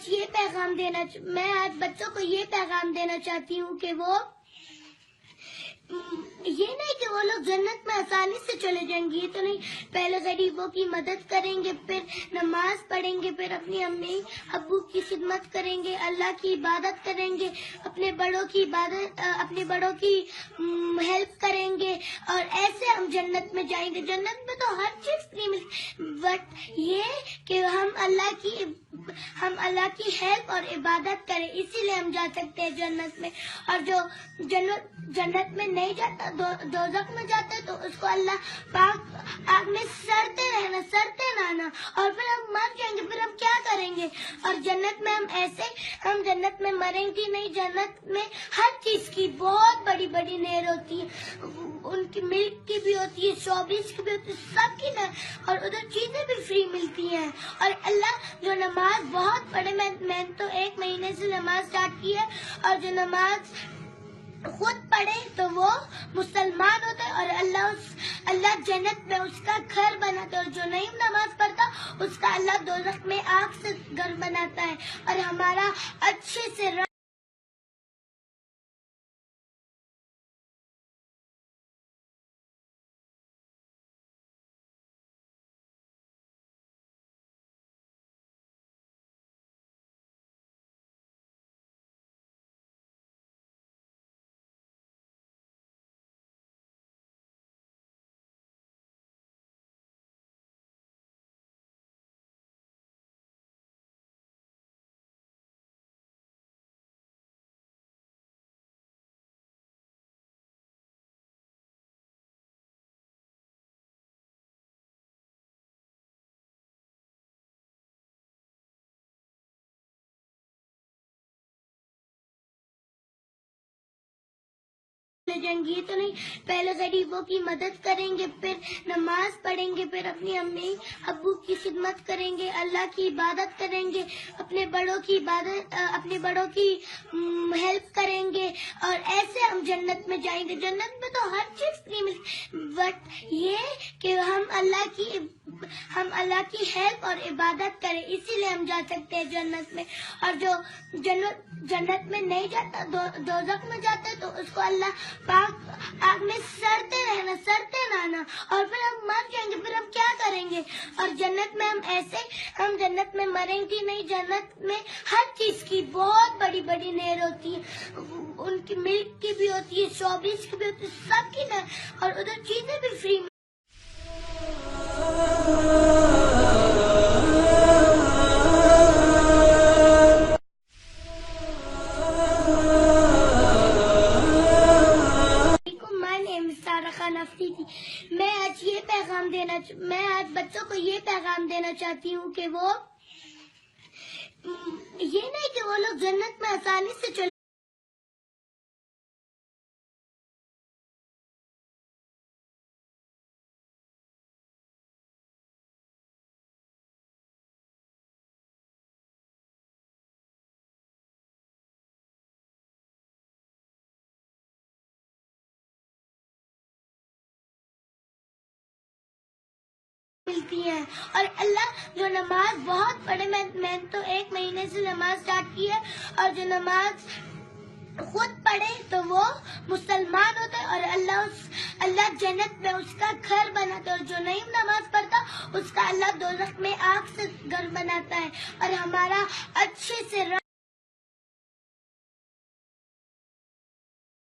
میں آج بچوں کو یہ پیغام دینا چاہتی ہوں کہ وہ یہ نہیں کہ وہ لوگ جنت میں آسانی سے چلے جائیں گے، یہ تو نہیں، پہلے غریبوں کی مدد کریں گے، پھر نماز پڑھیں گے، پھر اپنی امی ابو کی خدمت کریں گے، اللہ کی عبادت کریں گے، اپنے بڑوں کی ہیلپ کریں گے، اور ایسے ہم جنت میں جائیں گے۔ جنت میں تو ہر چیز فری ملتی، بٹ یہ کہ ہم اللہ کی ہیلپ اور عبادت کریں، اسی لیے ہم جا سکتے ہیں جنت میں۔ اور جو جنت میں نہیں جاتا، دوزخ میں جاتا ہے، تو اس کو اللہ پاک آگ میں سڑتے رہنا اور پھر ہم مر جائیں گے، پھر ہم کیا کریں گے؟ اور جنت میں ہم جنت میں مریں گے نہیں، جنت میں ہر چیز کی بہت بڑی بڑی نہر ہوتی ہے، ان کی ملک کی بھی ہوتی ہے، شوبیز کی بھی ہوتی ہے، سب کی نہر، اور ادھر چیزیں بھی فری ملتی ہیں۔ اور اللہ جو نماز بہت پڑھے، میں تو 1 مہینے سے نماز اسٹارٹ کی ہے، اور جو نماز خود پڑھے تو وہ مسلمان ہوتا ہے، اور اللہ جنت میں اس کا گھر بناتا ہے، اور جو نہیں نماز پڑھتا اس کا اللہ دوزخ میں آگ سے گھر بناتا ہے، اور ہمارا اچھے سے لے جائیں گے، یہ تو نہیں، پہلے غریبوں کی مدد کریں گے، پھر نماز پڑھیں گے، پھر اپنی امی ابو کی خدمت کریں گے، اللہ کی عبادت کریں گے، اپنے بڑوں کی ہیلپ کریں گے، اور ایسے ہم جنت میں جائیں گے۔ جنت میں تو ہر چیز فری ملتی، بٹ یہ کہ ہم اللہ کی ہیلپ اور عبادت کریں، اسی لیے ہم جا سکتے ہیں جنت میں۔ اور جو جنت میں نہیں جاتا، دوزخ میں جاتا ہے، تو اس کو اللہ پاک آگ میں سڑتے رہنا اور پھر ہم مر جائیں گے، پھر ہم کیا کریں گے؟ اور جنت میں ہم جنت میں مریں گے نہیں، جنت میں ہر چیز کی بہت بڑی بڑی نہر ہوتی ہے، ان کی ملک کی بھی ہوتی ہے، شوبیز کی بھی ہوتی ہے، سب کی نہر، اور ادھر چیزیں بھی فری میں آج بچوں کو یہ پیغام دینا چاہتی ہوں کہ وہ یہ نہیں کہ وہ لوگ جنت میں آسانی سے چلے ملتی ہیں، اور اللہ جو نماز بہت پڑھے، میں تو 1 مہینے سے نماز اسٹارٹ کی ہے، اور جو نماز خود پڑھے تو وہ مسلمان ہوتا ہے، اور اللہ جنت میں اس کا گھر بناتا ہے، اور جو نہیں نماز پڑھتا اس کا اللہ دوزخ میں آگ سے گھر بناتا ہے، اور ہمارا اچھے سے